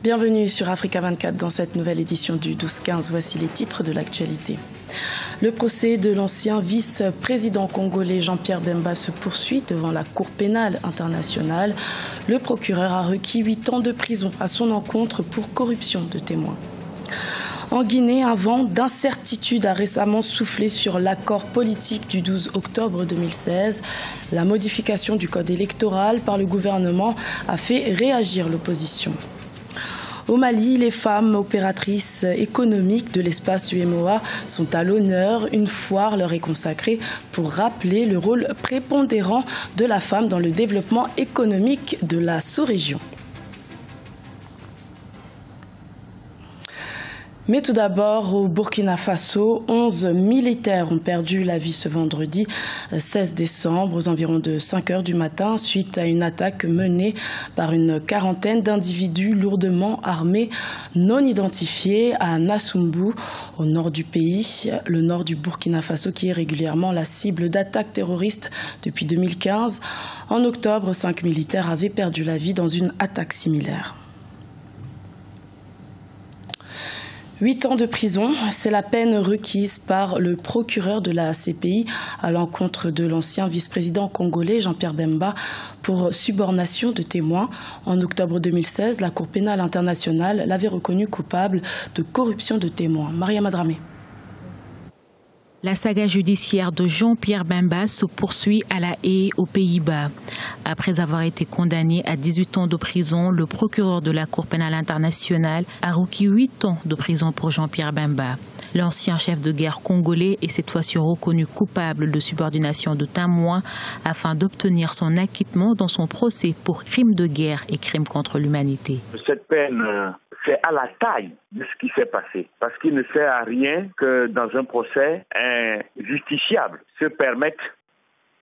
Bienvenue sur Africa 24 dans cette nouvelle édition du 12-15. Voici les titres de l'actualité. Le procès de l'ancien vice-président congolais Jean-Pierre Bemba se poursuit devant la Cour pénale internationale. Le procureur a requis 8 ans de prison à son encontre pour corruption de témoins. En Guinée, un vent d'incertitude a récemment soufflé sur l'accord politique du 12 octobre 2016. La modification du code électoral par le gouvernement a fait réagir l'opposition. Au Mali, les femmes opératrices économiques de l'espace UEMOA sont à l'honneur. Une foire leur est consacrée pour rappeler le rôle prépondérant de la femme dans le développement économique de la sous-région. Mais tout d'abord, au Burkina Faso, 11 militaires ont perdu la vie ce vendredi 16 décembre aux environs de 5 heures du matin suite à une attaque menée par une quarantaine d'individus lourdement armés non identifiés à Nassumbu, au nord du pays, le nord du Burkina Faso qui est régulièrement la cible d'attaques terroristes depuis 2015. En octobre, 5 militaires avaient perdu la vie dans une attaque similaire. 8 ans de prison, c'est la peine requise par le procureur de la CPI à l'encontre de l'ancien vice-président congolais Jean-Pierre Bemba pour subornation de témoins. En octobre 2016, la Cour pénale internationale l'avait reconnu coupable de corruption de témoins. Maria Madramé. La saga judiciaire de Jean-Pierre Bemba se poursuit à La Haye, aux Pays-Bas. Après avoir été condamné à 18 ans de prison, le procureur de la Cour pénale internationale a requis 8 ans de prison pour Jean-Pierre Bemba. L'ancien chef de guerre congolais est cette fois-ci reconnu coupable de subordination de témoins afin d'obtenir son acquittement dans son procès pour crimes de guerre et crimes contre l'humanité. Cette peine, c'est à la taille de ce qui s'est passé. Parce qu'il ne sert à rien que dans un procès, un justiciable se permette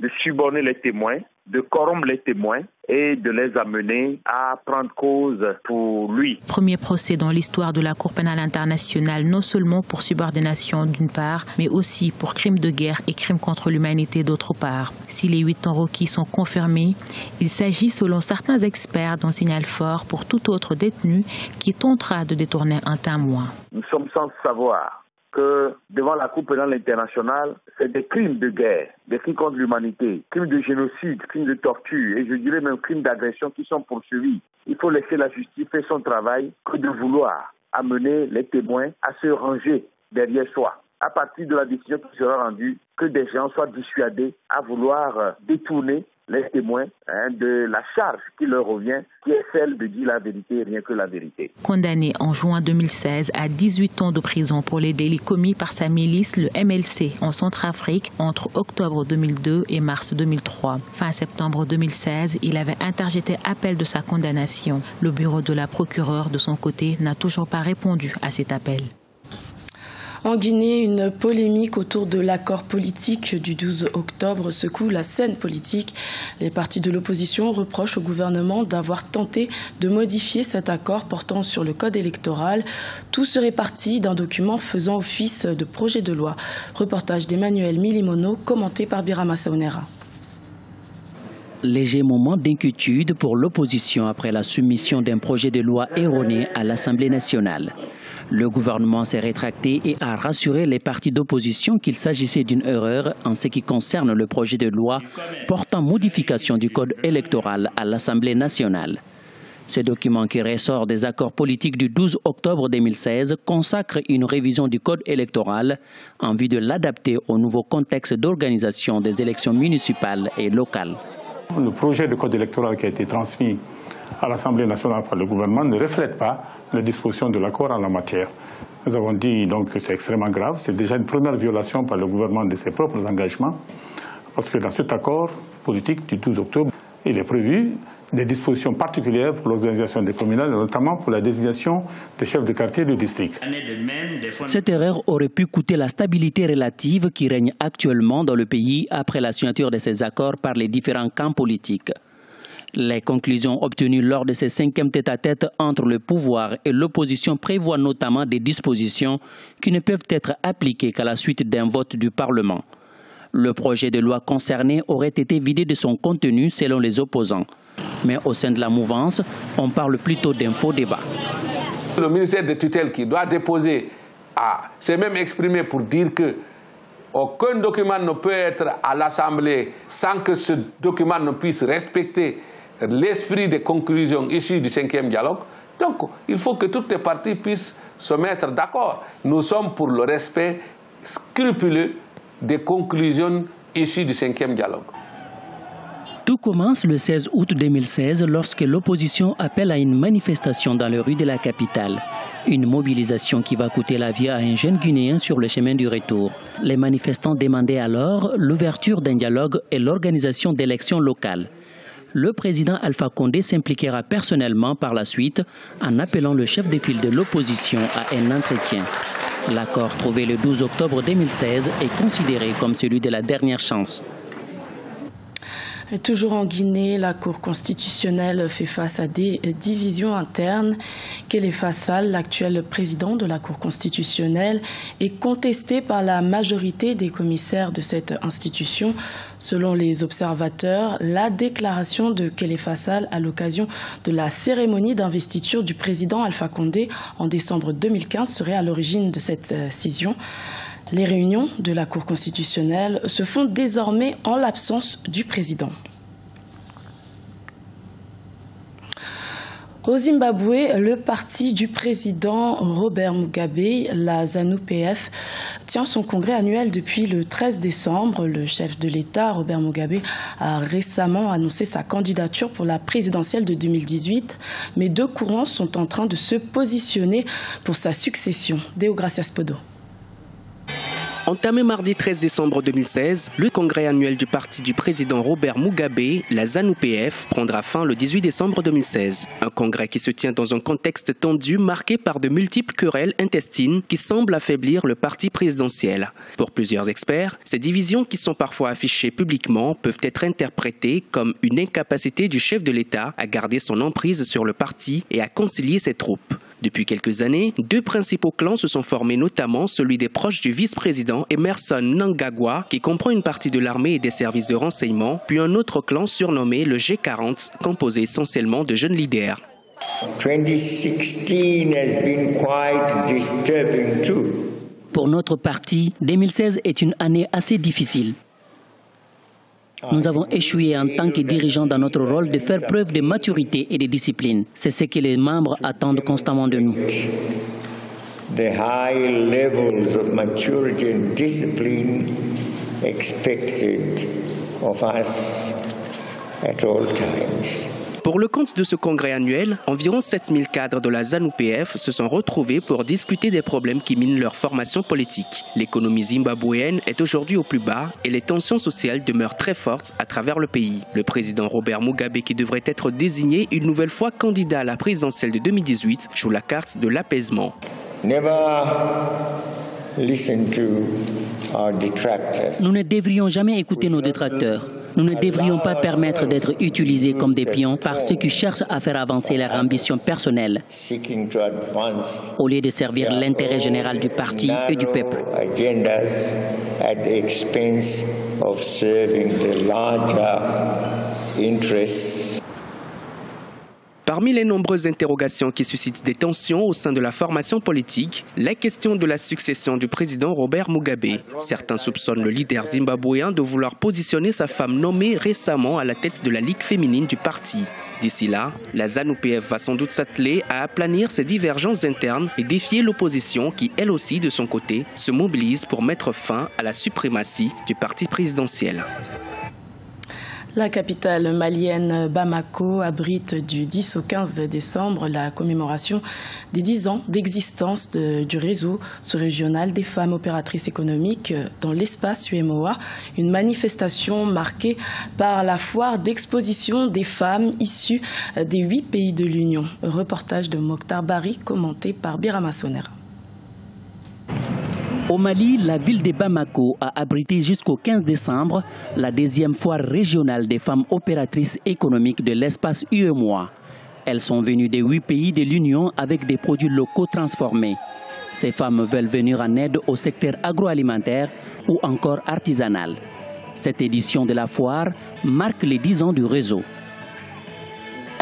de suborner les témoins, de corrompre les témoins et de les amener à prendre cause pour lui. Premier procès dans l'histoire de la Cour pénale internationale, non seulement pour subordination d'une part, mais aussi pour crimes de guerre et crimes contre l'humanité d'autre part. Si les 8 ans requis sont confirmés, il s'agit selon certains experts d'un signal fort pour tout autre détenu qui tentera de détourner un témoin. Nous sommes sans savoir que devant la Cour pénale internationale, c'est des crimes de guerre, des crimes contre l'humanité, crimes de génocide, crimes de torture et je dirais même crimes d'agression qui sont poursuivis. Il faut laisser la justice faire son travail que de vouloir amener les témoins à se ranger derrière soi. À partir de la décision qui sera rendue, que des gens soient dissuadés à vouloir détourner les témoins de la charge qui leur revient, qui est celle de dire la vérité, rien que la vérité. Condamné en juin 2016 à 18 ans de prison pour les délits commis par sa milice, le MLC, en Centrafrique, entre octobre 2002 et mars 2003. Fin septembre 2016, il avait interjeté appel de sa condamnation. Le bureau de la procureure, de son côté, n'a toujours pas répondu à cet appel. En Guinée, une polémique autour de l'accord politique du 12 octobre secoue la scène politique. Les partis de l'opposition reprochent au gouvernement d'avoir tenté de modifier cet accord portant sur le code électoral. Tout serait parti d'un document faisant office de projet de loi. Reportage d'Emmanuel Milimono, commenté par Birama Saonera. Léger moment d'inquiétude pour l'opposition après la soumission d'un projet de loi erroné à l'Assemblée nationale. Le gouvernement s'est rétracté et a rassuré les partis d'opposition qu'il s'agissait d'une erreur en ce qui concerne le projet de loi portant modification du code électoral à l'Assemblée nationale. Ce document qui ressort des accords politiques du 12 octobre 2016 consacre une révision du code électoral en vue de l'adapter au nouveau contexte d'organisation des élections municipales et locales. Le projet de code électoral qui a été transmis à l'Assemblée nationale par le gouvernement ne reflète pas les dispositions de l'accord en la matière. Nous avons dit donc que c'est extrêmement grave. C'est déjà une première violation par le gouvernement de ses propres engagements, parce que dans cet accord politique du 12 octobre, il est prévu des dispositions particulières pour l'organisation des communales, notamment pour la désignation des chefs de quartier du district. Cette erreur aurait pu coûter la stabilité relative qui règne actuellement dans le pays après la signature de ces accords par les différents camps politiques. Les conclusions obtenues lors de ces 5e tête-à-tête entre le pouvoir et l'opposition prévoient notamment des dispositions qui ne peuvent être appliquées qu'à la suite d'un vote du Parlement. Le projet de loi concerné aurait été vidé de son contenu selon les opposants. Mais au sein de la mouvance, on parle plutôt d'un faux débat. Le ministère de tutelle qui doit déposer s'est même exprimé pour dire que aucun document ne peut être à l'Assemblée sans que ce document ne puisse respecter l'esprit des conclusions issues du 5e dialogue. Donc, il faut que toutes les parties puissent se mettre d'accord. Nous sommes pour le respect scrupuleux des conclusions issues du 5e dialogue. Tout commence le 16 août 2016 lorsque l'opposition appelle à une manifestation dans les rues de la capitale. Une mobilisation qui va coûter la vie à un jeune Guinéen sur le chemin du retour. Les manifestants demandaient alors l'ouverture d'un dialogue et l'organisation d'élections locales. Le président Alpha Condé s'impliquera personnellement par la suite en appelant le chef de file de l'opposition à un entretien. L'accord trouvé le 12 octobre 2016 est considéré comme celui de la dernière chance. Toujours en Guinée, la Cour constitutionnelle fait face à des divisions internes. Khalifa Sall, l'actuel président de la Cour constitutionnelle, est contesté par la majorité des commissaires de cette institution. Selon les observateurs, la déclaration de Khalifa Sall à l'occasion de la cérémonie d'investiture du président Alpha Condé en décembre 2015 serait à l'origine de cette scission. Les réunions de la Cour constitutionnelle se font désormais en l'absence du président. Au Zimbabwe, le parti du président Robert Mugabe, la ZANU-PF, tient son congrès annuel depuis le 13 décembre. Le chef de l'État, Robert Mugabe, a récemment annoncé sa candidature pour la présidentielle de 2018. Mais deux courants sont en train de se positionner pour sa succession. Deo Gracias Podo. Entamé mardi 13 décembre 2016, le congrès annuel du parti du président Robert Mugabe, la ZANU-PF, prendra fin le 18 décembre 2016. Un congrès qui se tient dans un contexte tendu marqué par de multiples querelles intestines qui semblent affaiblir le parti présidentiel. Pour plusieurs experts, ces divisions qui sont parfois affichées publiquement peuvent être interprétées comme une incapacité du chef de l'État à garder son emprise sur le parti et à concilier ses troupes. Depuis quelques années, deux principaux clans se sont formés, notamment celui des proches du vice-président Emerson Mnangagwa, qui comprend une partie de l'armée et des services de renseignement, puis un autre clan surnommé le G40, composé essentiellement de jeunes leaders. 2016 has been quite disturbing too. Pour notre parti, 2016 est une année assez difficile. Nous avons échoué en tant que dirigeants dans notre rôle de faire preuve de maturité et de discipline. C'est ce que les membres attendent constamment de nous. The high levels of maturity and discipline expected of us at all times. Pour le compte de ce congrès annuel, environ 7000 cadres de la ZANU-PF se sont retrouvés pour discuter des problèmes qui minent leur formation politique. L'économie zimbabwéenne est aujourd'hui au plus bas et les tensions sociales demeurent très fortes à travers le pays. Le président Robert Mugabe, qui devrait être désigné une nouvelle fois candidat à la présidentielle de 2018, joue la carte de l'apaisement. Nous ne devrions jamais écouter nos détracteurs. Nous ne devrions pas permettre d'être utilisés comme des pions par ceux qui cherchent à faire avancer leurs ambitions personnelles, au lieu de servir l'intérêt général du parti et du peuple. Parmi les nombreuses interrogations qui suscitent des tensions au sein de la formation politique, la question de la succession du président Robert Mugabe. Certains soupçonnent le leader zimbabwéen de vouloir positionner sa femme nommée récemment à la tête de la Ligue féminine du parti. D'ici là, la ZANU-PF va sans doute s'atteler à aplanir ses divergences internes et défier l'opposition qui, elle aussi, de son côté, se mobilise pour mettre fin à la suprématie du parti présidentiel. La capitale malienne Bamako abrite du 10 au 15 décembre la commémoration des 10 ans d'existence du réseau sous-régional des femmes opératrices économiques dans l'espace UEMOA, une manifestation marquée par la foire d'exposition des femmes issues des 8 pays de l'Union. Reportage de Mokhtar Bari commenté par Birama Soner. Au Mali, la ville de Bamako a abrité jusqu'au 15 décembre la deuxième foire régionale des femmes opératrices économiques de l'espace UEMOA. Elles sont venues des 8 pays de l'Union avec des produits locaux transformés. Ces femmes veulent venir en aide au secteur agroalimentaire ou encore artisanal. Cette édition de la foire marque les 10 ans du réseau.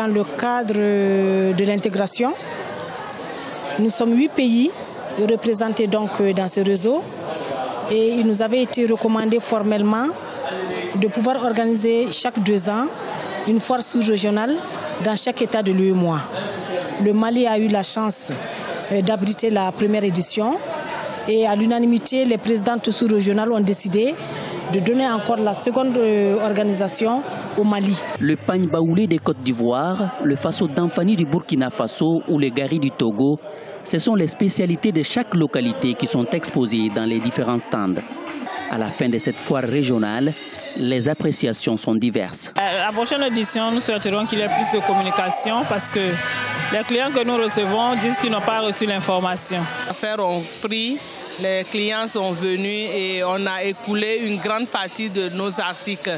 Dans le cadre de l'intégration, nous sommes 8 pays représentés donc dans ce réseau et il nous avait été recommandé formellement de pouvoir organiser chaque 2 ans une foire sous-régionale dans chaque État de l'UEMOA. Le Mali a eu la chance d'abriter la première édition et à l'unanimité, les présidentes sous-régionales ont décidé de donner encore la seconde organisation au Mali. Le pagne baoulé des Côtes d'Ivoire, le faso d'Anfani du Burkina Faso ou le gari du Togo, ce sont les spécialités de chaque localité qui sont exposées dans les différents stands. À la fin de cette foire régionale, les appréciations sont diverses. À la prochaine édition, nous souhaiterons qu'il y ait plus de communication parce que les clients que nous recevons disent qu'ils n'ont pas reçu l'information. Les affaires ont pris, les clients sont venus et on a écoulé une grande partie de nos articles.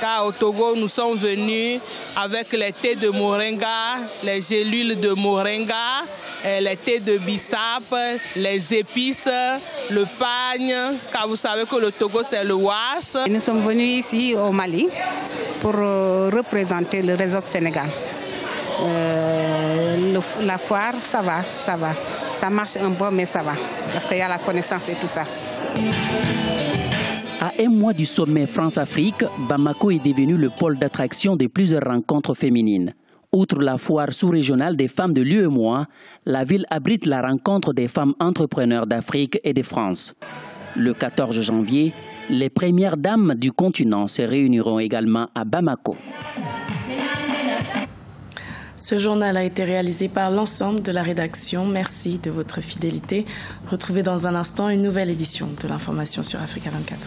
Car au Togo, nous sommes venus avec les thés de moringa, les gélules de moringa, les thés de bissap, les épices, le pagne, car vous savez que le Togo c'est le was. Nous sommes venus ici au Mali pour représenter le réseau Sénégal. La foire, ça va. Ça marche un peu, mais ça va, parce qu'il y a la connaissance et tout ça. À un mois du sommet France-Afrique, Bamako est devenu le pôle d'attraction de plusieurs rencontres féminines. Outre la foire sous-régionale des femmes de l'UEMOA, la ville abrite la rencontre des femmes entrepreneurs d'Afrique et de France. Le 14 janvier, les premières dames du continent se réuniront également à Bamako. Ce journal a été réalisé par l'ensemble de la rédaction. Merci de votre fidélité. Retrouvez dans un instant une nouvelle édition de l'information sur Africa 24.